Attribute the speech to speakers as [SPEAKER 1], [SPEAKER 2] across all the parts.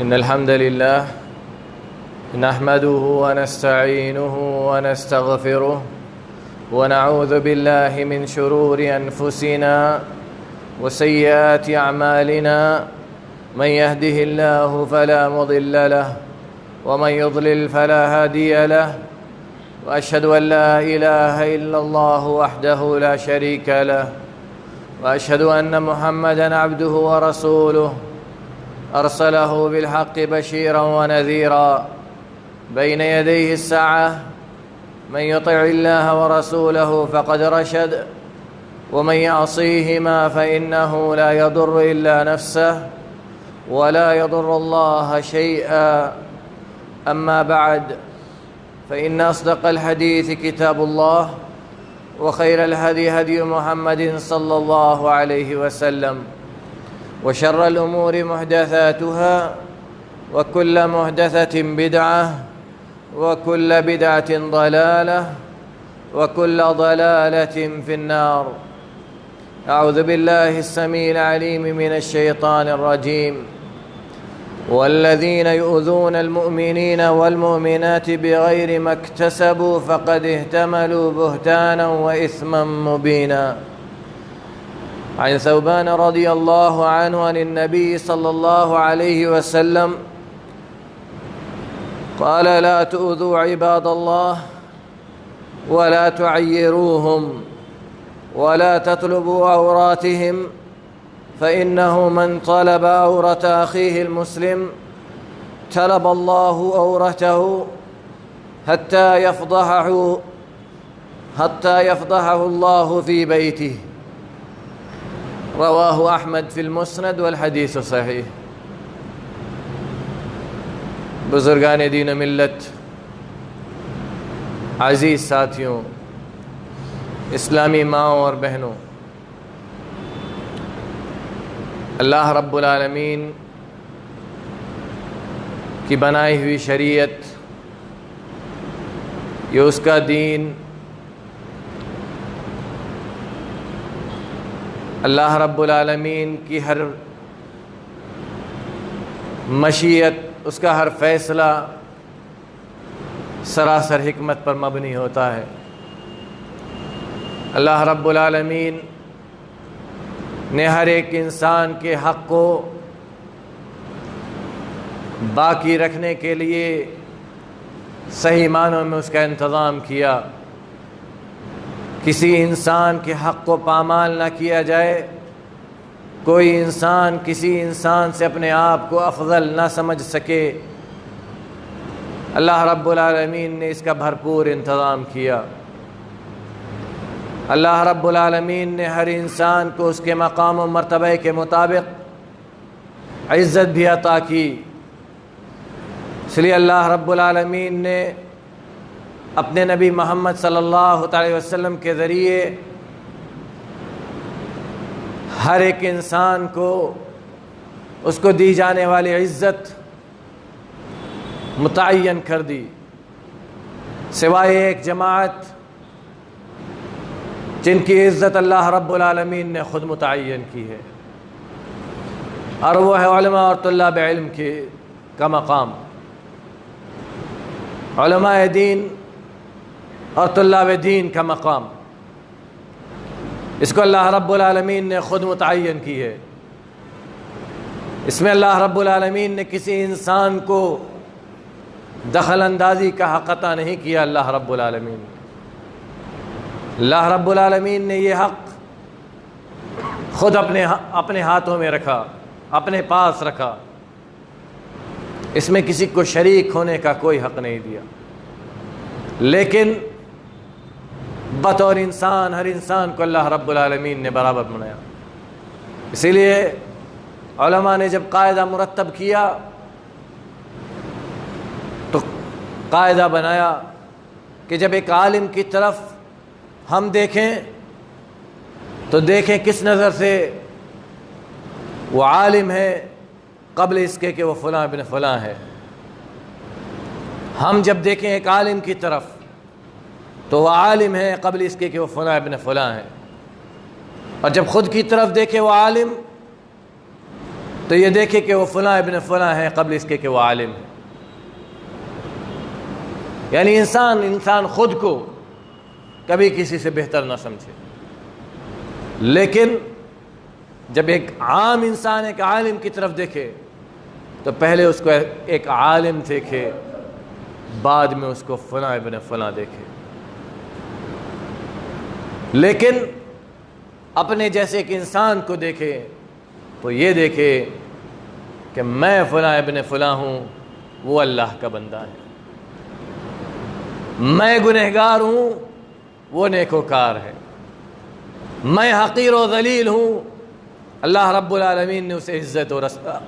[SPEAKER 1] إن الحمد لله نحمده ونستعينه ونستغفره ونعوذ بالله من شرور أنفسنا وسيئات أعمالنا. من يهده الله فلا مضل له ومن يضلل فلا هادي له، وأشهد أن لا إله إلا الله وحده لا شريك له، وأشهد أن محمدًا عبده ورسوله أرسله بالحق بشيرا ونذيرا بين يديه الساعة. من يطع الله ورسوله فقد رشد، ومن يعصيهما فإنه لا يضر إلا نفسه ولا يضر الله شيئا. أما بعد، فإن أصدق الحديث كتاب الله، وخير الهدي هدي محمد صلى الله عليه وسلم، وشر الأمور محدثاتها، وكل محدثة بدعة، وكل بدعة ضلالة، وكل ضلالة في النار. أعوذ بالله السميع العليم من الشيطان الرجيم. والذين يؤذون المؤمنين والمؤمنات بغير ما اكتسبوا فقد احتملوا بهتانا وإثما مبينا. عن ثوبان رضي الله عنه عن النبي صلى الله عليه وسلم قال: لا تؤذوا عباد الله ولا تعيروهم ولا تطلبوا عوراتهم، فإنه من طلب عورة أخيه المسلم طلب الله عورته حتى يفضحه الله في بيته. رواہ احمد فی المسند والحدیث صحیح۔ بزرگان دین و ملت، عزیز ساتھیوں، اسلامی ماؤں اور بہنوں، اللہ رب العالمین کی بنائی ہوئی شریعت، یہ اس کا دین، اللہ رب العالمین کی ہر مشیت، اس کا ہر فیصلہ سراسر حکمت پر مبنی ہوتا ہے۔ اللہ رب العالمین نے ہر ایک انسان کے حق کو باقی رکھنے کے لیے صحیح معنوں میں اس کا انتظام کیا۔ کسی انسان کے حق کو پامال نہ کیا جائے، کوئی انسان کسی انسان سے اپنے آپ کو افضل نہ سمجھ سکے۔ اللہ رب العالمین نے اس کا بھرپور انتظام کیا۔ اللہ رب العالمین نے ہر انسان کو اس کے مقام و مرتبہ کے مطابق عزت بھی عطا کی۔ اس لیے اللہ رب العالمین نے اپنے نبی محمد صلی اللہ علیہ وسلم کے ذریعے ہر ایک انسان کو اس کو دی جانے والی عزت متعین کر دی، سوائے ایک جماعت جن کی عزت اللہ رب العالمین نے خود متعین کی ہے، اور وہ ہے علماء اور طلاب علم کا مقام۔ علماء دین اور طلاب دین کا مقام، اس کو اللہ رب العالمین نے خود متعین کی ہے۔ اس میں اللہ رب العالمین نے کسی انسان کو دخل اندازی کا حق عطا نہیں کیا۔ اللہ رب العالمین نے یہ حق خود اپنے ہاتھوں میں رکھا، اپنے پاس رکھا۔ اس میں کسی کو شریک ہونے کا کوئی حق نہیں دیا، لیکن بطور انسان ہر انسان کو اللہ رب العالمین نے برابر بنایا۔ اسی لیے علماء نے جب قاعدہ مرتب کیا تو قاعدہ بنایا کہ جب ایک عالم کی طرف ہم دیکھیں تو دیکھیں کس نظر سے وہ عالم ہے قبل اس کے کہ وہ فلاں بن فلاں ہے۔ ہم جب دیکھیں ایک عالم کی طرف تو وہ عالم ہے قبل اس کے کہ وہ فلاں ابن فلاں ہے، اور جب خود کی طرف دیکھے وہ عالم تو یہ دیکھے کہ وہ فلاں ابن فلاں ہے قبل اس کے کہ وہ عالم ہے۔ یعنی انسان خود کو کبھی کسی سے بہتر نہ سمجھے، لیکن جب ایک عام انسان ایک عالم کی طرف دیکھے تو پہلے اس کو ایک عالم دیکھے، بعد میں اس کو فلاں ابن فلاں دیکھے۔ لیکن اپنے جیسے ایک انسان کو دیکھے تو یہ دیکھے کہ میں فلاں ابن فلاں ہوں، وہ اللہ کا بندہ ہے، میں گنہگار ہوں، وہ نیکوکار ہے، میں حقیر و ذلیل ہوں، اللہ رب العالمین نے اسے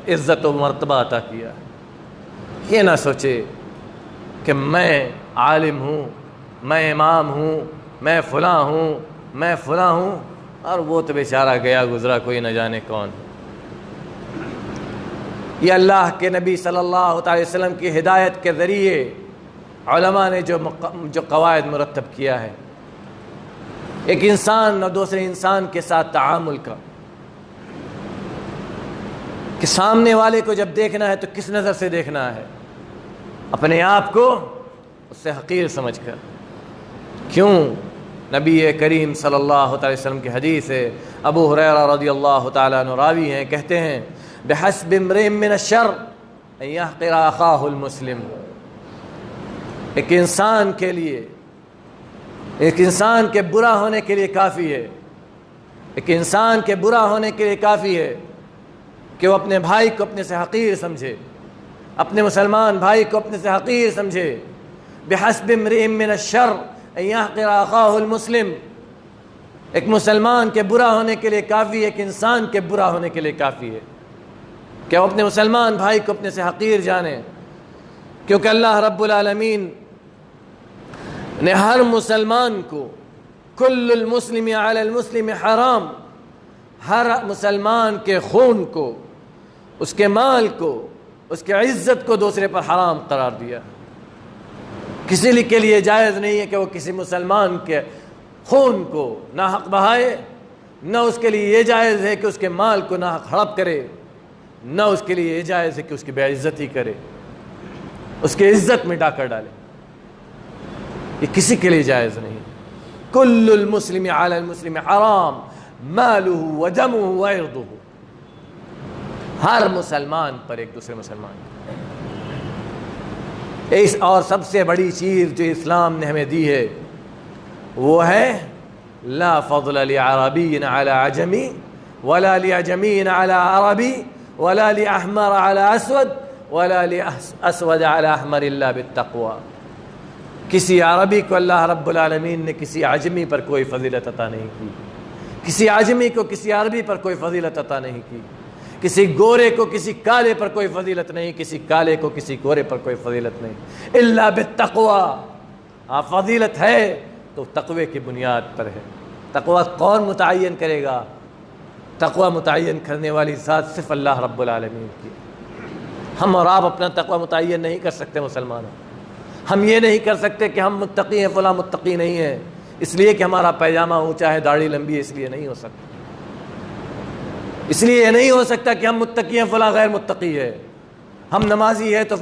[SPEAKER 1] عزت و مرتبہ عطا کیا۔ یہ نہ سوچے کہ میں عالم ہوں، میں امام ہوں، میں فلاں ہوں، میں فلاں ہوں، اور وہ تو بیچارہ گیا گزرا کوئی نہ جانے کون۔ یہ اللہ کے نبی صلی اللہ علیہ وسلم کی ہدایت کے ذریعے علماء نے جو قواعد مرتب کیا ہے ایک انسان اور دوسرے انسان کے ساتھ تعامل کا، کہ سامنے والے کو جب دیکھنا ہے تو کس نظر سے دیکھنا ہے، اپنے آپ کو اس سے حقیر سمجھ کر۔ کیوں؟ نبی کریم صلی اللہ علیہ وسلم کی حدیث ہے، ابو ہریرہ رضی اللہ تعالیٰ عنہ راوی ہیں، کہتے ہیں بحسب امرئ من الشر ان يحقر اخاہ المسلم۔ ایک انسان کے لیے، ایک انسان کے برا ہونے کے لیے کافی ہے، ایک انسان کے برا ہونے کے لیے کافی ہے کہ وہ اپنے بھائی کو اپنے سے حقیر سمجھے، اپنے مسلمان بھائی کو اپنے سے حقیر سمجھے۔ بحسب امرئ من الشر ان يحقر اخاہ المسلم، ایک مسلمان کے برا ہونے کے لیے کافی ہے، ایک انسان کے برا ہونے کے لیے کافی ہے کہ وہ اپنے مسلمان بھائی کو اپنے سے حقیر جانے، کیونکہ اللہ رب العالمین نے ہر مسلمان کو کل المسلم علی المسلم حرام، ہر مسلمان کے خون کو، اس کے مال کو، اس کے عزت کو دوسرے پر حرام قرار دیا۔ کسی کے لیے جائز نہیں ہے کہ وہ کسی مسلمان کے خون کو ناحق بہائے، نہ اس کے لیے یہ جائز ہے کہ اس کے مال کو ناحق ہڑپ کرے، نہ اس کے لیے یہ جائز ہے کہ اس کی بے عزتی کرے، اس کی عزت میں ڈاکر ڈالے۔ یہ کسی کے لیے جائز نہیں۔ کل المسلم علی المسلم حرام مالہ و دمہ و عرضہ، ہر مسلمان پر ایک دوسرے مسلمان۔ اور سب سے بڑی چیز جو اسلام نے ہمیں دی ہے وہ ہے لا فضل لعربی علی عجمی ولا لعجمی علی عربی ولا لأحمر على اسود ولا لأسود على احمر الا بالتقوى۔ کسی عربی کو اللہ رب العالمین نے کسی عجمی پر کوئی فضیلت عطا نہیں کی، کسی عجمی کو کسی عربی پر کوئی فضیلت عطا نہیں کی، کسی گورے کو کسی کالے پر کوئی فضیلت نہیں، کسی کالے کو کسی گورے پر کوئی فضیلت نہیں، الا بالتقوى۔ فضیلت ہے تو تقوی کی بنیاد پر ہے۔ تقوی کون متعین کرے گا؟ تقوی متعین کرنے والی ذات صرف اللہ رب العالمین کی۔ ہم اور آپ اپنا تقوی متعین نہیں کر سکتے مسلمانوں۔ ہم یہ نہیں کر سکتے کہ ہم متقی ہیں، فلاں متقی نہیں ہے، اس لیے کہ ہمارا پیجامہ اونچا ہے، داڑھی لمبی ہے، اس لیے نہیں ہو سکتا۔ اس لیے یہ نہیں ہو سکتا کہ ہم متقی ہیں، فلاں غیر متقی ہے۔ ہم نمازی ہے تو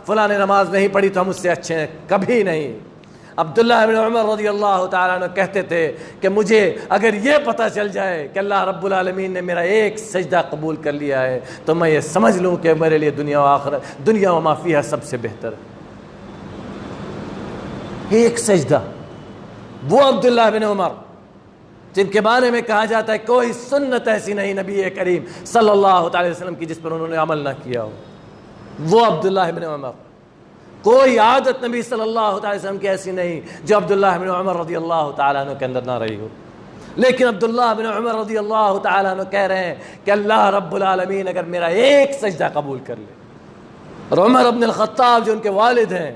[SPEAKER 1] فلاں نے نماز نہیں پڑھی تو ہم اس سے اچھے ہیں، کبھی نہیں۔ عبداللہ بن عمر رضی اللہ تعالیٰ عنہ کہتے تھے کہ مجھے اگر یہ پتہ چل جائے کہ اللہ رب العالمین نے میرا ایک سجدہ قبول کر لیا ہے تو میں یہ سمجھ لوں کہ میرے لیے دنیا و آخرت، دنیا و ما فیہا سب سے بہتر ہے۔ ایک سجدہ، وہ عبداللہ بن عمر جن کے بارے میں کہا جاتا ہے کوئی سنت ایسی نہیں نبی کریم صلی اللہ علیہ وسلم کی جس پر انہوں نے عمل نہ کیا ہو، وہ عبداللہ بن عمر۔ کوئی عادت نبی صلی اللہ علیہ وسلم کی ایسی نہیں جو عبداللہ بن عمر رضی اللہ تعالیٰ عنہ کے اندر نہ رہی ہو، لیکن عبداللہ بن عمر رضی اللہ تعالیٰ عنہ کہہ رہے ہیں کہ اللہ رب العالمین اگر میرا ایک سجدہ قبول کر لے۔ اور عمر بن الخطاب جو ان کے والد ہیں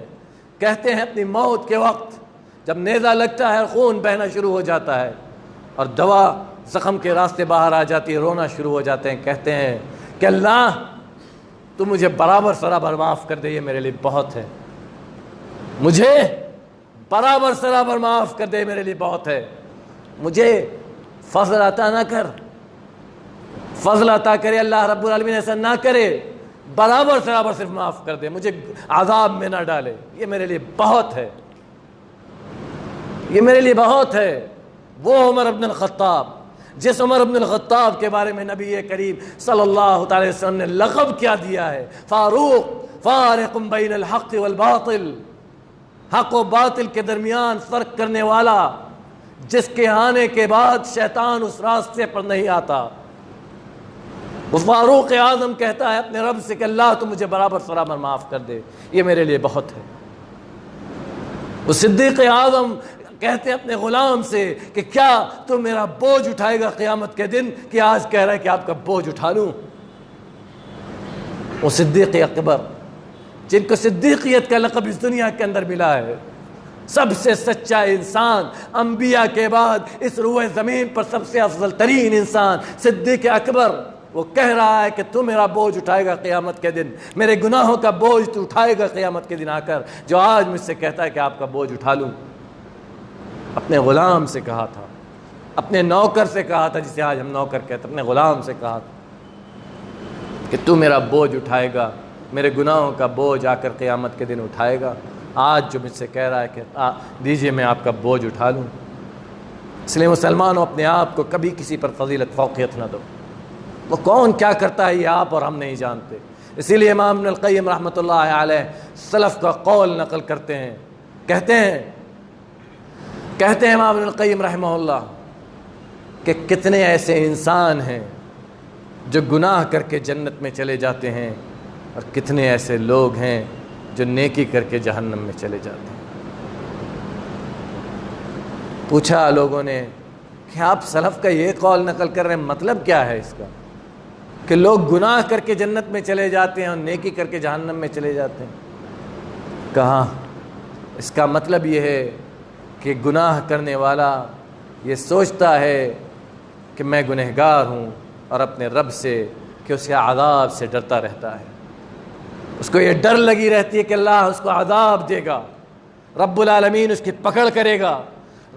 [SPEAKER 1] کہتے ہیں اپنی موت کے وقت جب نیزہ لگتا ہے خون بہنا شروع ہو جاتا ہے اور دوا زخم کے راستے باہر آ جاتی ہے، رونا شروع ہو جاتے ہیں، کہتے ہیں کہ اللہ تو مجھے برابر سرابر معاف کر دے، یہ میرے لیے بہت ہے، مجھے برابر سرابر معاف کر دے، میرے لیے بہت ہے، مجھے فضل عطا نہ کر، فضل عطا کرے اللہ رب العالمین، ایسا نہ کرے، برابر صرف معاف کر دے، مجھے عذاب میں نہ ڈالے، یہ میرے لیے بہت ہے، یہ میرے لیے بہت ہے۔ وہ عمر بن الخطاب، جس عمر بن الخطاب کے بارے میں نبی کریم صلی اللہ علیہ وسلم نے لقب کیا دیا ہے، فاروق، فارق بین الحق والباطل، حق و باطل کے درمیان فرق کرنے والا، جس کے آنے کے بعد شیطان اس راستے پر نہیں آتا۔ وہ فاروق اعظم کہتا ہے اپنے رب سے کہ اللہ تو مجھے برابر معاف کر دے، یہ میرے لیے بہت ہے۔ وہ صدیق اعظم کہتے ہیں اپنے غلام سے کہ کیا تو میرا بوجھ اٹھائے گا قیامت کے دن، کہ آج کہہ رہا ہے کہ آپ کا بوجھ اٹھا لوں۔ وہ صدیق اکبر، جن کو صدیقیت کا لقب اس دنیا کے اندر ملا ہے، سب سے سچا انسان، انبیاء کے بعد اس روئے زمین پر سب سے افضل ترین انسان صدیق اکبر، وہ کہہ رہا ہے کہ تو میرا بوجھ اٹھائے گا قیامت کے دن، میرے گناہوں کا بوجھ تو اٹھائے گا قیامت کے دن آ کر، جو آج مجھ سے کہتا ہے کہ آپ کا بوجھ اٹھا لوں۔ اپنے غلام سے کہا تھا، اپنے نوکر سے کہا تھا، جسے آج ہم نوکر کہتے، اپنے غلام سے کہا تھا کہ تو میرا بوجھ اٹھائے گا، میرے گناہوں کا بوجھ آ کر قیامت کے دن اٹھائے گا۔ آج جو مجھ سے کہہ رہا ہے کہ دیجئے میں آپ کا بوجھ اٹھا لوں۔ اس لیے مسلمانوں اپنے آپ کو کبھی کسی پر فضیلت فوقیت نہ دو، وہ کون کیا کرتا ہے یہ آپ اور ہم نہیں جانتے۔ اسی لیے امام ابن القیم رحمۃ اللہ علیہ سلف کا قول نقل کرتے ہیں، کہتے ہیں امام ابن القیم رحمہ اللہ کہ کتنے ایسے انسان ہیں جو گناہ کر کے جنت میں چلے جاتے ہیں، اور کتنے ایسے لوگ ہیں جو نیکی کر کے جہنم میں چلے جاتے ہیں۔ پوچھا لوگوں نے کہ آپ سلف کا یہ قول نقل کر رہے ہیں، مطلب کیا ہے اس کا کہ لوگ گناہ کر کے جنت میں چلے جاتے ہیں اور نیکی کر کے جہنم میں چلے جاتے ہیں؟ کہا اس کا مطلب یہ ہے کہ گناہ کرنے والا یہ سوچتا ہے کہ میں گنہگار ہوں، اور اپنے رب سے کہ اس کے عذاب سے ڈرتا رہتا ہے، اس کو یہ ڈر لگی رہتی ہے کہ اللہ اس کو عذاب دے گا، رب العالمین اس کی پکڑ کرے گا،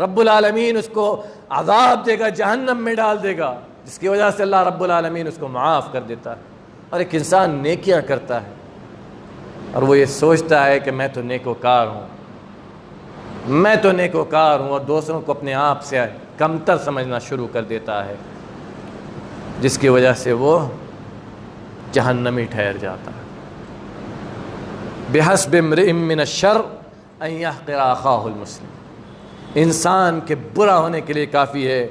[SPEAKER 1] رب العالمین اس کو عذاب دے گا، جہنم میں ڈال دے گا، جس کی وجہ سے اللہ رب العالمین اس کو معاف کر دیتا ہے۔ اور ایک انسان نیکیاں کرتا ہے اور وہ یہ سوچتا ہے کہ میں تو نیکوکار ہوں، میں تو نیکوکار ہوں، اور دوسروں کو اپنے آپ سے کمتر سمجھنا شروع کر دیتا ہے، جس کی وجہ سے وہ جہنمی ٹھہر جاتا ہے۔ بِحَسْبِ امْرِئٍ مِّنَ الشَّرِّ أَن يَحْقِرَ أَخَاهُ الْمُسْلِمِ، انسان کے برا ہونے کے لیے کافی ہے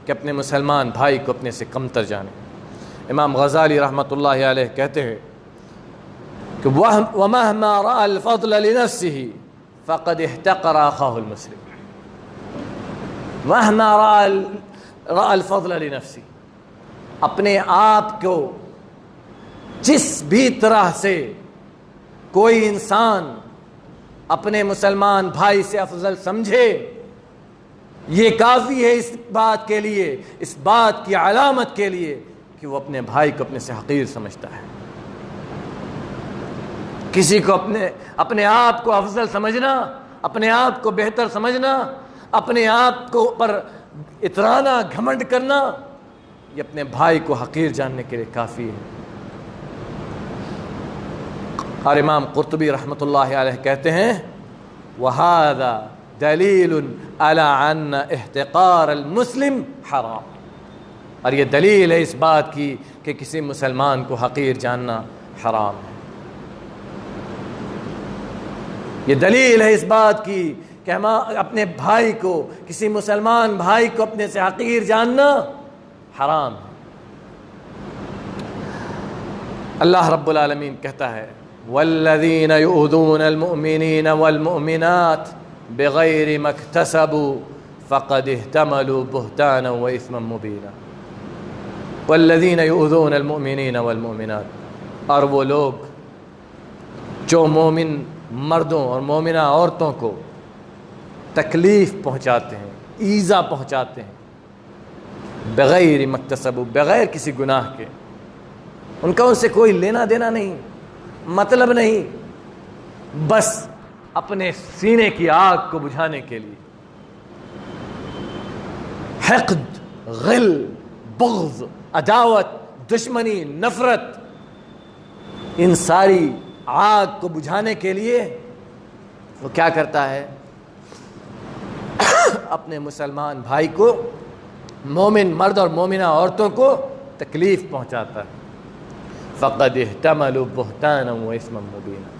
[SPEAKER 1] کہ اپنے مسلمان بھائی کو اپنے سے کمتر جانے۔ امام غزالی رحمۃ اللہ علیہ کہتے ہیں کہ وَمَهْمَا رَأَى الْفَضْلَ لِنَفْسِهِ فَقَدْ احْتَقَرَ أَخَاهُ الْمُسْلِمِ، وَمَهْمَا رَأَى الْفَضْلَ لِنَفْسِهِ، اپنے آپ کو جس بھی طرح سے کوئی انسان اپنے مسلمان بھائی سے افضل سمجھے، یہ کافی ہے اس بات کے لیے، اس بات کی علامت کے لیے کہ وہ اپنے بھائی کو اپنے سے حقیر سمجھتا ہے۔ کسی کو اپنے آپ کو افضل سمجھنا، اپنے آپ کو بہتر سمجھنا، اپنے آپ کو پر اترانا، گھمنڈ کرنا، یہ اپنے بھائی کو حقیر جاننے کے لیے کافی ہے۔ اور امام قرطبی رحمۃ اللہ علیہ کہتے ہیں وَهَذَا دَلِيلٌ عَلَىٰ أَنَّ احتقار المسلم حرام، اور یہ دلیل ہے اس بات کی کہ کسی مسلمان کو حقیر جاننا حرام ہے۔ یہ دلیل ہے اس بات کی کہ ہم اپنے بھائی کو، کسی مسلمان بھائی کو اپنے سے حقیر جاننا حرام ہے۔ اللہ رب العالمین کہتا ہے والذین یؤذون المؤمنین والمؤمنات بغیر ما اکتسبوا فقد احتملوا بہتانا واثما مبینا۔ والذین یؤذون المؤمنین والمؤمنات، اور وہ لوگ جو مومن مردوں اور مومنہ عورتوں کو تکلیف پہنچاتے ہیں، ایذا پہنچاتے ہیں، بغیر ما اکتسبوا، بغیر کسی گناہ کے، ان کا ان سے کوئی لینا دینا نہیں، مطلب نہیں، بس اپنے سینے کی آگ کو بجھانے کے لیے، حقد، غل، بغض، عداوت، دشمنی، نفرت، ان ساری آگ کو بجھانے کے لیے وہ کیا کرتا ہے؟ اپنے مسلمان بھائی کو، مومن مرد اور مومنہ عورتوں کو تکلیف پہنچاتا ہے۔ فقد احتملوا بہتانا واثما مبینا،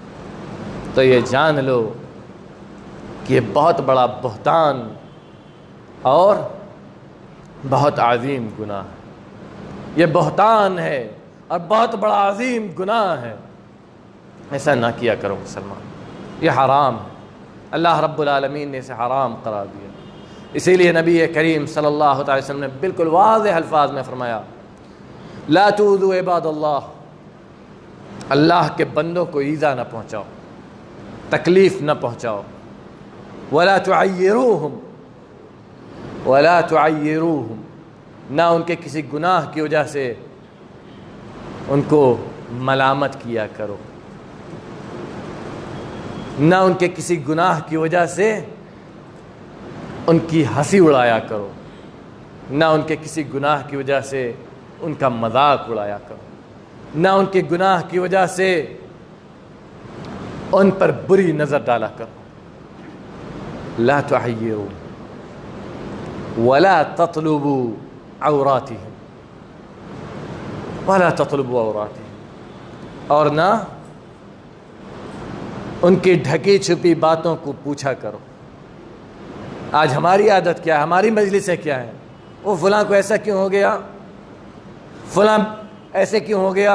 [SPEAKER 1] تو یہ جان لو کہ یہ بہت بڑا بہتان اور بہت عظیم گناہ ہے۔ یہ بہتان ہے اور بہت بڑا عظیم گناہ ہے، ایسا نہ کیا کرو مسلمان، یہ حرام ہے، اللہ رب العالمین نے اسے حرام قرار دیا۔ اسی لیے نبی کریم صلی اللہ علیہ وسلم نے بالکل واضح الفاظ میں فرمایا، لا تؤذوا عباد اللہ، اللہ کے بندوں کو ایذا نہ پہنچاؤ، تکلیف نہ پہنچاؤ، ولا تعیروہم، ولا تعیروہم، نہ ان کے کسی گناہ کی وجہ سے ان کو ملامت کیا کرو، نہ ان کے کسی گناہ کی وجہ سے ان کی ہنسی اڑایا کرو، نہ ان کے کسی گناہ کی وجہ سے ان کا مذاق اڑایا کرو، نہ ان کے گناہ کی وجہ سے ان پر بری نظر ڈالا کرو۔ لا تعیروا ولا تطلبوا عوراتهم، ولا تطلبوا عوراتهم، اور نہ ان کی ڈھکی چھپی باتوں کو پوچھا کرو۔ آج ہماری عادت کیا ہے، ہماری مجلسیں کیا ہے؟ وہ فلاں کو ایسا کیوں ہو گیا، فلاں ایسے کیوں ہو گیا،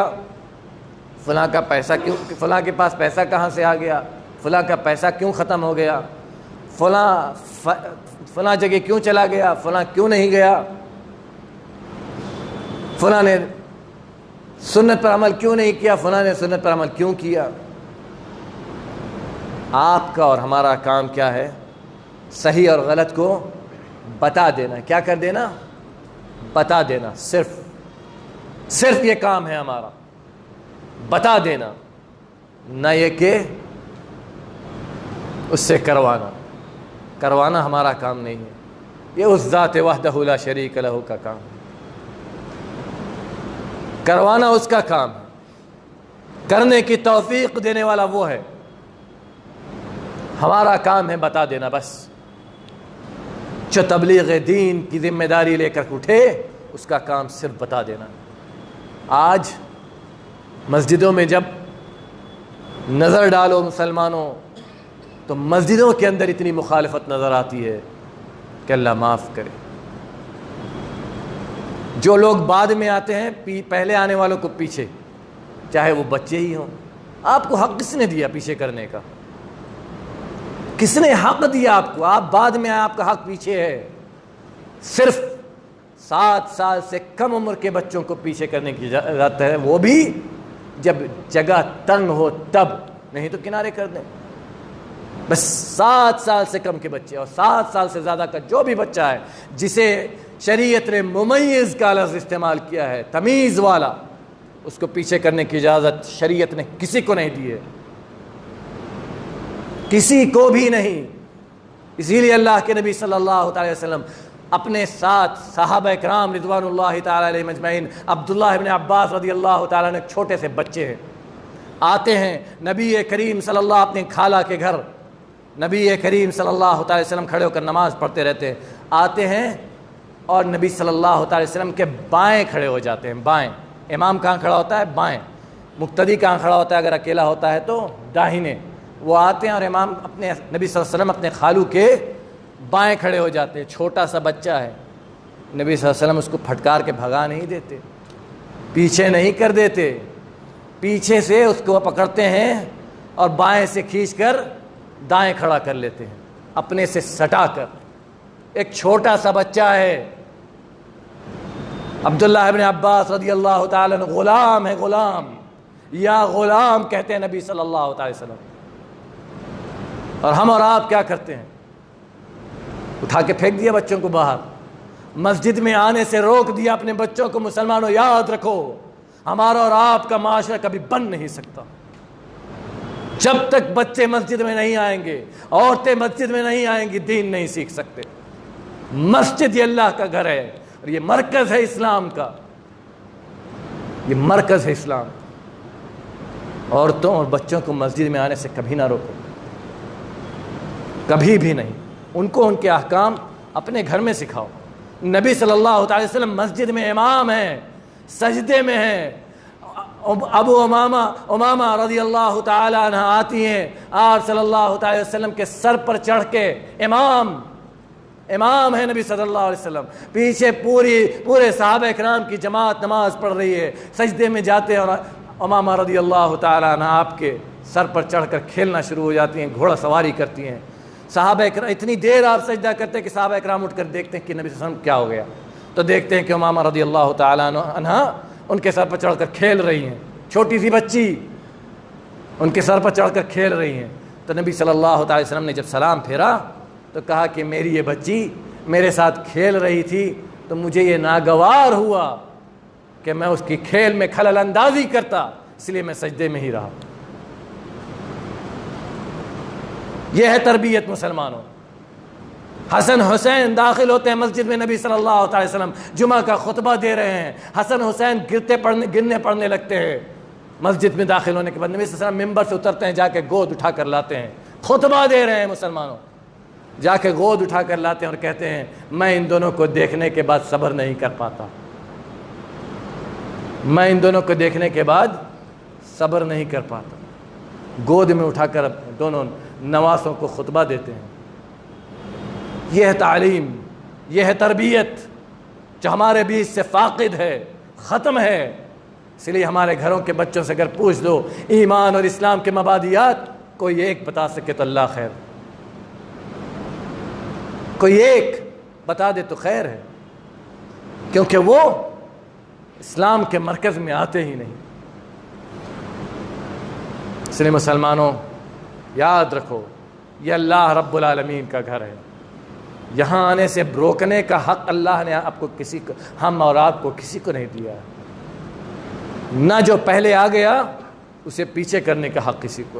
[SPEAKER 1] فلاں کا پیسہ کیوں، فلاں کے پاس پیسہ کہاں سے آ گیا، فلاں کا پیسہ کیوں ختم ہو گیا، فلاں جگہ کیوں چلا گیا، فلاں کیوں نہیں گیا، فلاں نے سنت پر عمل کیوں نہیں کیا، فلاں نے سنت پر عمل کیوں کیا۔ آپ کا اور ہمارا کام کیا ہے؟ صحیح اور غلط کو بتا دینا۔ کیا کر دینا؟ بتا دینا۔ صرف یہ کام ہے ہمارا، بتا دینا، نہ یہ کہ اس سے کروانا ہمارا کام نہیں ہے، یہ اس ذات وحدہ لا شریک لہ کا کام ہے، کروانا اس کا کام ہے، کرنے کی توفیق دینے والا وہ ہے، ہمارا کام ہے بتا دینا بس۔ جو تبلیغ دین کی ذمہ داری لے کر اٹھے اس کا کام صرف بتا دینا۔ آج مسجدوں میں جب نظر ڈالو مسلمانوں تو مسجدوں کے اندر اتنی مخالفت نظر آتی ہے کہ اللہ معاف کرے۔ جو لوگ بعد میں آتے ہیں پہلے آنے والوں کو پیچھے، چاہے وہ بچے ہی ہوں۔ آپ کو حق کس نے دیا پیچھے کرنے کا؟ کس نے حق دیا آپ کو؟ آپ بعد میں آئے، آپ کا حق پیچھے ہے۔ صرف 7 سال سے کم عمر کے بچوں کو پیچھے کرنے کی اجازت ہے، وہ بھی جب جگہ تنگ ہو تب، نہیں تو کنارے کر دیں۔ بس 7 سال سے کم کے بچے اور 7 سال سے زیادہ کا جو بھی بچہ ہے جسے شریعت نے ممیز کا لفظ استعمال کیا ہے، تمیز والا، اس کو پیچھے کرنے کی اجازت شریعت نے کسی کو نہیں دی ہے، کسی کو بھی نہیں۔ اسی لیے اللہ کے نبی صلی اللہ علیہ وسلم اپنے ساتھ صحابہ کرام رضوان اللہ تعالی علیہم اجمعین، عبداللہ ابن عباس رضی اللہ تعالیٰ عنہ، چھوٹے سے بچے ہیں، آتے ہیں نبی کریم صلی اللہ اپنے خالہ کے گھر، نبی کریم صلی اللہ علیہ وسلم کھڑے ہو کر نماز پڑھتے رہتے ہیں، آتے ہیں اور نبی صلی اللہ علیہ وسلم کے بائیں کھڑے ہو جاتے ہیں۔ بائیں، امام کہاں کھڑا ہوتا ہے؟ بائیں۔ مقتدی کہاں کھڑا ہوتا ہے اگر اکیلا ہوتا ہے تو؟ داہنے۔ وہ آتے ہیں اور امام اپنے نبی صلی اللہ علیہ وسلم اپنے خالو کے بائیں کھڑے ہو جاتے ہیں۔ چھوٹا سا بچہ ہے، نبی صلی اللہ علیہ وسلم اس کو پھٹکار کے بھگا نہیں دیتے، پیچھے نہیں کر دیتے، پیچھے سے اس کو پکڑتے ہیں اور بائیں سے کھینچ کر دائیں کھڑا کر لیتے ہیں، اپنے سے سٹا کر۔ ایک چھوٹا سا بچہ ہے، عبداللہ ابن عباس رضی اللہ تعالیٰ عنہ، غلام ہے، غلام، یا غلام کہتے ہیں نبی صلی اللہ علیہ وسلم۔ اور ہم اور آپ کیا کرتے ہیں؟ اٹھا کے پھینک دیا بچوں کو باہر، مسجد میں آنے سے روک دیا اپنے بچوں کو۔ مسلمانوں یاد رکھو، ہمارا اور آپ کا معاشرہ کبھی بن نہیں سکتا جب تک بچے مسجد میں نہیں آئیں گے، عورتیں مسجد میں نہیں آئیں گی، دین نہیں سیکھ سکتے۔ مسجد یہ اللہ کا گھر ہے اور یہ مرکز ہے اسلام کا۔ یہ مرکز ہے اسلام. عورتوں اور بچوں کو مسجد میں آنے سے کبھی نہ روکو, کبھی بھی نہیں. ان کو ان کے احکام اپنے گھر میں سکھاؤ. نبی صلی اللہ علیہ وسلم مسجد میں امام ہیں, سجدے میں ہیں. ابو امامہ رضی اللہ تعالی عنہ آتی ہیں, آپ صلی اللہ تعالی وسلم کے سر پر چڑھ کے, امام ہے نبی صلی اللہ علیہ وسلم, پیچھے پورے صحابہ اکرام کی جماعت نماز پڑھ رہی ہے, سجدے میں جاتے ہیں اور امامہ رضی اللہ تعالی عنہ آپ کے سر پر چڑھ کر کھیلنا شروع ہو جاتی ہیں, گھوڑا سواری کرتی ہیں. صحابہ اکرام اتنی دیر آپ سجدہ کرتے ہیں کہ صحابہ اکرام اٹھ کر دیکھتے ہیں کہ نبی صلی اللہ علیہ وسلم کیا ہو گیا, تو دیکھتے ہیں کہ امامہ رضی اللہ تعالی عنہ ان کے سر پر چڑھ کر کھیل رہی ہیں. چھوٹی سی بچی ان کے سر پر چڑھ کر کھیل رہی ہیں. تو نبی صلی اللہ علیہ وسلم نے جب سلام پھیرا تو کہا کہ میری یہ بچی میرے ساتھ کھیل رہی تھی, تو مجھے یہ ناگوار ہوا کہ میں اس کی کھیل میں خلل اندازی کرتا, اس لیے میں سجدے میں ہی رہا. یہ ہے تربیت مسلمانوں. حسن حسین داخل ہوتے ہیں مسجد میں, نبی صلی اللہ علیہ وسلم جمعہ کا خطبہ دے رہے ہیں. حسن حسین گرنے پڑنے لگتے ہیں. مسجد میں داخل ہونے کے بعد نبی صلی اللہ علیہ وسلم ممبر سے اترتے ہیں, جا کے گود اٹھا کر لاتے ہیں. خطبہ دے رہے ہیں مسلمانوں, جا کے گود اٹھا کر لاتے ہیں اور کہتے ہیں میں ان دونوں کو دیکھنے کے بعد صبر نہیں کر پاتا, میں ان دونوں کو دیکھنے کے بعد صبر نہیں کر پاتا. گود میں اٹھا کر دونوں نواسوں کو خطبہ دیتے ہیں. یہ ہے تعلیم, یہ ہے تربیت جو ہمارے بیچ سے فاقد ہے, ختم ہے. اس لیے ہمارے گھروں کے بچوں سے اگر پوچھ دو ایمان اور اسلام کے مبادیات, کوئی ایک بتا سکے تو اللہ خیر, کوئی ایک بتا دے تو خیر ہے, کیونکہ وہ اسلام کے مرکز میں آتے ہی نہیں. اس لیے مسلمانوں یاد رکھو, یہ اللہ رب العالمین کا گھر ہے. یہاں آنے سے روکنے کا حق اللہ نے آپ کو کسی کو, ہم اور آپ کو کسی کو نہیں دیا. نہ جو پہلے آ گیا اسے پیچھے کرنے کا حق کسی کو.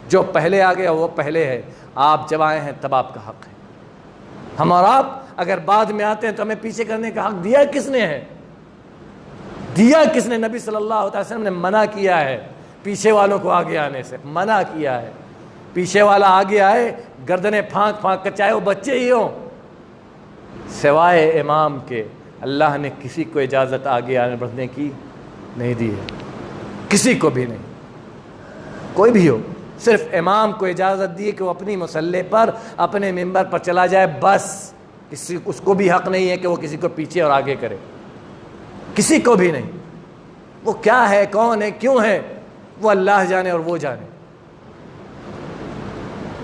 [SPEAKER 1] جو پہلے آ گیا وہ پہلے ہے, آپ جب آئے ہیں تب آپ کا حق ہے. ہم اور آپ اگر بعد میں آتے ہیں تو ہمیں پیچھے کرنے کا حق دیا کس نے ہے؟ دیا کس نے؟ نبی صلی اللہ علیہ وسلم نے منع کیا ہے پیچھے والوں کو آگے آنے سے, منع کیا ہے. پیچھے والا آگے آئے گردنیں پھانک کر, چاہے وہ بچے ہی ہوں, سوائے امام کے اللہ نے کسی کو اجازت آگے آنے بڑھنے کی نہیں دی ہے, کسی کو بھی نہیں. کوئی بھی ہو, صرف امام کو اجازت دی کہ وہ اپنی مصلی پر اپنے ممبر پر چلا جائے, بس. اس کو بھی حق نہیں ہے کہ وہ کسی کو پیچھے اور آگے کرے, کسی کو بھی نہیں. وہ کیا ہے, کون ہے, کیوں ہے, وہ اللہ جانے اور وہ جانے,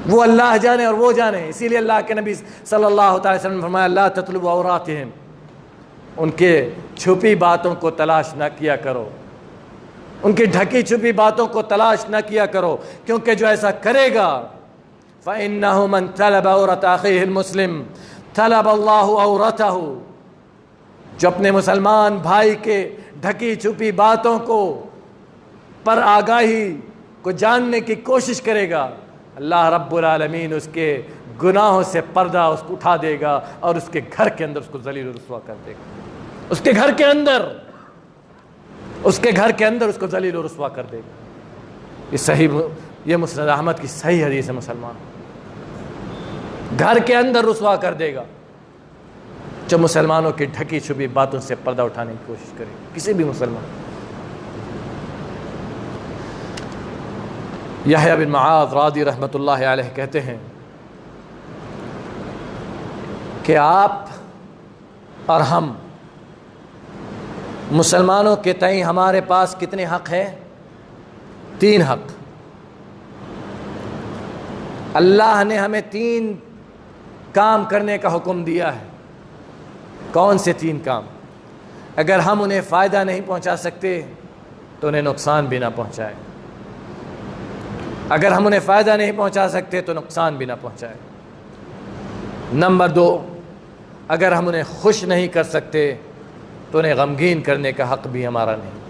[SPEAKER 1] وہ اللہ جانے اور وہ جانے. اسی لیے اللہ کے نبی صلی اللہ تعالی وسلم نے فرمایا لا تطلبوا عوراتہم, ان کے چھپی باتوں کو تلاش نہ کیا کرو, ان کی ڈھکی چھپی باتوں کو تلاش نہ کیا کرو, کیونکہ جو ایسا کرے گا فَإِنَّهُ مَنْ طَلَبَ عَوْرَةَ أَخِيهِ الْمُسْلِمِ طَلَبَ اللَّهُ عَوْرَتَهُ, جو اپنے مسلمان بھائی کے ڈھکی چھپی باتوں کو پر آگاہی کو جاننے کی کوشش کرے گا, اللہ رب العالمین اس کے گناہوں سے پردہ اس کو اٹھا دے گا اور اس کے گھر کے اندر اس کو ذلیل و رسوا کر دے گا. اس کے گھر کے اندر اس کو ذلیل و رسوا کر دے گا. یہ مسند احمد کی صحیح حدیث ہے. مسلمان گھر کے اندر رسوا کر دے گا جو مسلمانوں کی ڈھکی چھپی باتوں سے پردہ اٹھانے کی کوشش کرے, کسی بھی مسلمان. یحییٰ بن معاذ راضی رحمۃ اللہ علیہ کہتے ہیں کہ آپ اور ہم مسلمانوں کے تئیں ہمارے پاس کتنے حق ہیں؟ 3 حق. اللہ نے ہمیں 3 کام کرنے کا حکم دیا ہے. کون سے 3 کام؟ اگر ہم انہیں فائدہ نہیں پہنچا سکتے تو انہیں نقصان بھی نہ پہنچائے. اگر ہم انہیں فائدہ نہیں پہنچا سکتے تو نقصان بھی نہ پہنچائے. نمبر 2, اگر ہم انہیں خوش نہیں کر سکتے تو انہیں غمگین کرنے کا حق بھی ہمارا نہیں.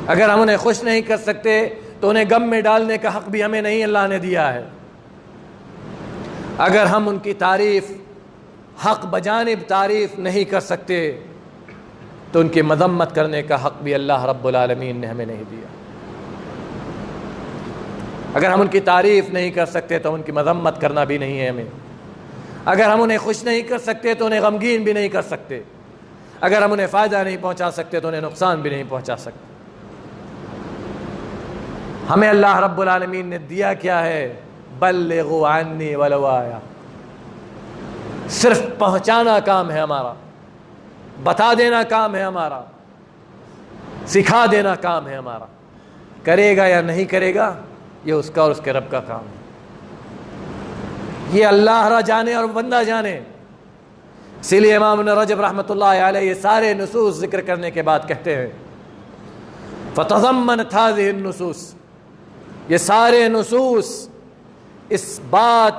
[SPEAKER 1] اگر ہم انہیں خوش نہیں کر سکتے تو انہیں غم میں ڈالنے کا حق بھی ہمیں نہیں, اللہ نے دیا ہے. اگر ہم ان کی تعریف حق بجانب تعریف نہیں کر سکتے تو ان کی مذمت کرنے کا حق بھی اللہ رب العالمین نے ہمیں نہیں دیا۔ اگر ہم ان کی تعریف نہیں کر سکتے تو ان کی مذمت کرنا بھی نہیں ہے ہمیں۔ اگر ہم انہیں خوش نہیں کر سکتے تو انہیں غمگین بھی نہیں کر سکتے۔ اگر ہم انہیں فائدہ نہیں پہنچا سکتے تو انہیں نقصان بھی نہیں پہنچا سکتے۔ ہمیں اللہ رب العالمین نے دیا کیا ہے؟ بلغوا عنی ولو آیا، صرف پہنچانا کام ہے ہمارا، بتا دینا کام ہے ہمارا، سکھا دینا کام ہے ہمارا۔ کرے گا یا نہیں کرے گا یہ اس کا اور اس کے رب کا کام ہے، یہ اللہ را جانے اور بندہ جانے۔ اسی لیے امام ابن رجب رحمۃ اللہ علیہ یہ سارے نصوص ذکر کرنے کے بعد کہتے ہیں فتضمنت هذه النصوص، یہ سارے نصوص اس بات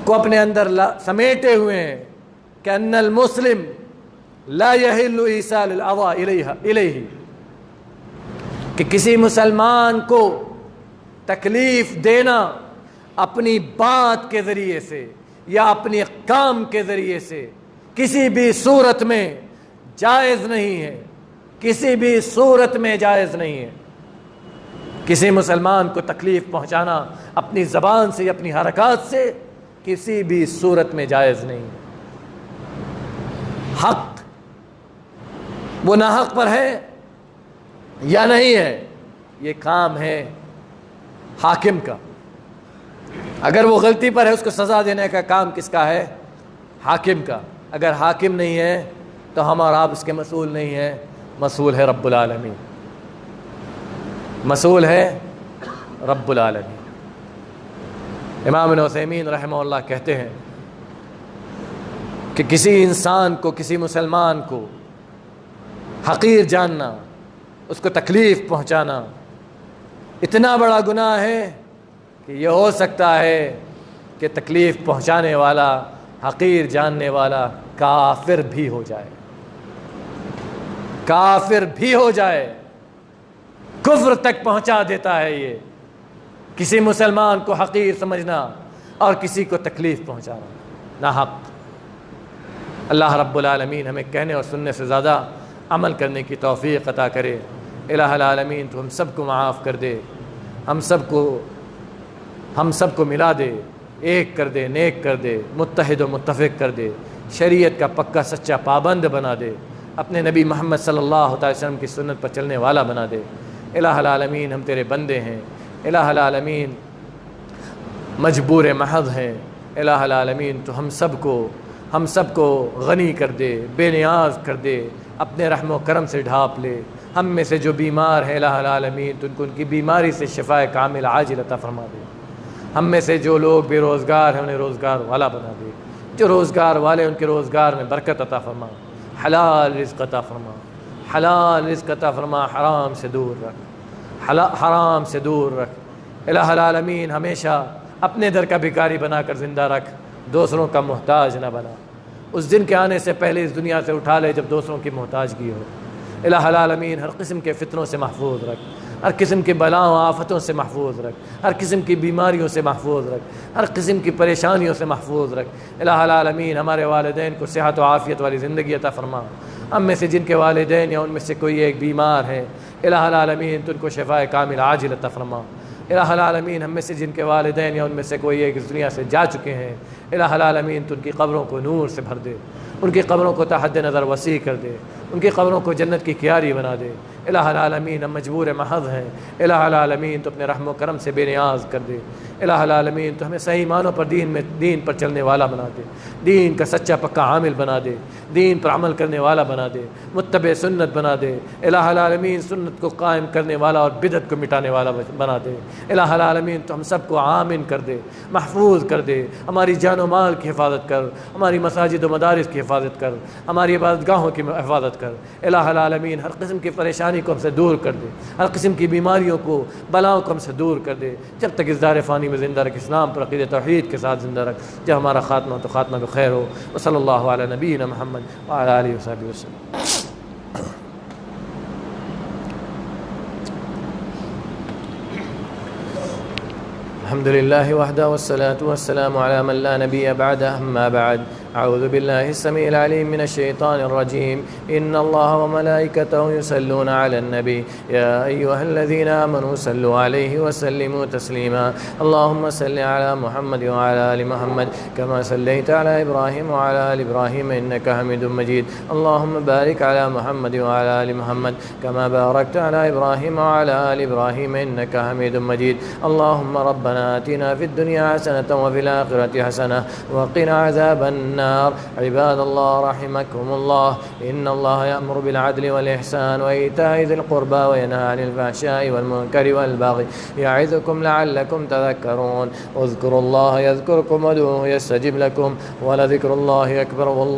[SPEAKER 1] کو اپنے اندر سمیٹے ہوئے ہیں کہ ان المسلم لا يحل ایصال الاذى الیہ، کہ کسی مسلمان کو تکلیف دینا اپنی بات کے ذریعے سے یا اپنی کام کے ذریعے سے کسی بھی صورت میں جائز نہیں ہے، کسی بھی صورت میں جائز نہیں ہے۔ کسی مسلمان کو تکلیف پہنچانا اپنی زبان سے یا اپنی حرکات سے کسی بھی صورت میں جائز نہیں ہے۔ حق وہ ناحق پر ہے یا نہیں ہے، یہ کام ہے حاکم کا۔ اگر وہ غلطی پر ہے اس کو سزا دینے کا کام کس کا ہے؟ حاکم کا۔ اگر حاکم نہیں ہے تو ہم اور آپ اس کے مسئول نہیں ہیں، مسئول ہے رب العالمین، مسئول ہے رب العالمین۔ امام ابن عثیمین رحمہ اللہ کہتے ہیں کہ کسی انسان کو، کسی مسلمان کو حقیر جاننا، اس کو تکلیف پہنچانا اتنا بڑا گناہ ہے کہ یہ ہو سکتا ہے کہ تکلیف پہنچانے والا، حقیر جاننے والا کافر بھی ہو جائے، کافر بھی ہو جائے، کفر تک پہنچا دیتا ہے یہ، کسی مسلمان کو حقیر سمجھنا اور کسی کو تکلیف پہنچانا ناحق۔ اللہ رب العالمین ہمیں کہنے اور سننے سے زیادہ عمل کرنے کی توفیق عطا کرے۔ الہ العالمین تو ہم سب کو معاف کر دے، ہم سب کو ملا دے، ایک کر دے، نیک کر دے، متحد و متفق کر دے، شریعت کا پکا سچا پابند بنا دے، اپنے نبی محمد صلی اللہ علیہ وسلم کی سنت پر چلنے والا بنا دے۔ الہ العالمین ہم تیرے بندے ہیں، الہ العالمین مجبور محض ہیں، الہ العالمین تو ہم سب کو غنی کر دے، بے نیاز کر دے، اپنے رحم و کرم سے ڈھانپ لے۔ ہم میں سے جو بیمار ہیں الہ العالمین تو ان کی بیماری سے شفاء کامل عاجل عطا فرما دے۔ ہم میں سے جو لوگ بے روزگار ہیں انہیں روزگار والا بنا دے، جو روزگار والے ان کے روزگار میں برکت عطا فرما، حلال رزق عطا فرما، حلال رزق عطا فرما، حرام سے دور رکھ، حرام سے دور رکھ۔ الہ العالمین ہمیشہ اپنے در کا بھکاری بنا کر زندہ رکھ، دوسروں کا محتاج نہ بنا۔ اس دن کے آنے سے پہلے اس دنیا سے اٹھا لے جب دوسروں کی محتاجگی ہو۔ الہ العالمین ہر قسم کے فتنوں سے محفوظ رکھ، ہر قسم کے بلاؤں آفتوں سے محفوظ رکھ، ہر قسم کی بیماریوں سے محفوظ رکھ، ہر قسم کی پریشانیوں سے محفوظ رکھ۔ الہ العالمین ہمارے والدین کو صحت و عافیت والی زندگی عطا فرما۔ ہم میں سے جن کے والدین یا ان میں سے کوئی ایک بیمار ہے الہ العالمین تو ان کو شفاء کامل عاجل عطا فرما۔ الہ العالمین ہم میں سے جن کے والدین یا ان میں سے کوئی ایک اس دنیا سے جا چکے ہیں الہ العالمین تو ان کی قبروں کو نور سے بھر دے، ان کی قبروں کو تحت نظر وسیع کر دے، ان کی قبروں کو جنت کی کیاری بنا دے۔ الہ العالمین ہم مجبور محض ہیں، الہ العالمین تو اپنے رحم و کرم سے بے نیاز کر دے۔ الہ العالمین تو ہمیں صحیح معنوں پر دین پر چلنے والا بنا دے، دین کا سچا پکا عامل بنا دے، دین پر عمل کرنے والا بنا دے، متبع سنت بنا دے۔ الہ العالمین سنت کو قائم کرنے والا اور بدعت کو مٹانے والا بنا دے۔ الہ العالمین تو ہم سب کو آمن کر دے، محفوظ کر دے، ہماری جان و مال کی حفاظت کر، ہماری مساجد و مدارس کی حفاظت کر، ہماری عبادت گاہوں کی حفاظت کر۔ الہ العالمین ہر قسم کی پریشانی کو ہم سے دور کر دے، ہر قسم کی بیماریوں کو، بلاؤں کو ہم سے دور کر دے۔ جب تک اس دار فانی میں زندہ رکھ، اسلام پر عقیدہ توحید کے ساتھ زندہ رکھ۔ جب ہمارا خاتمہ تو خاتمہ بخیر ہو۔ وصلی اللہ علی نبینا محمد وعلی آلہ وصحبہ وسلم۔ الحمد للہ وحدہ والصلاة والسلام علی من لا نبی بعدہ، اما بعد۔ أعوذ بالله السميع العليم من الشيطان الرجيم. إن الله وملائكته يصلون على النبي يا أيها الذين آمنوا صلوا عليه وسلموا تسليما. اللهم صل على محمد وعلى آل محمد كما صليت على إبراهيم وعلى آل إبراهيم إنك حميد مجيد. اللهم بارك على محمد وعلى آل محمد كما باركت على إبراهيم وعلى آل إبراهيم إنك حميد مجيد. اللهم ربنا آتنا في الدنيا حسنة وفي الآخرة حسنة وقنا عذاب النار. عباد الله رحمكم الله، إن الله يأمر بالعدل والإحسان وإيتاء ذي القربى وينهى عن الفحشاء والمنكر والبغي يعظكم لعلكم تذكرون. اذكروا الله يذكركم وادعوه يستجب لكم ولذكر الله أكبر والله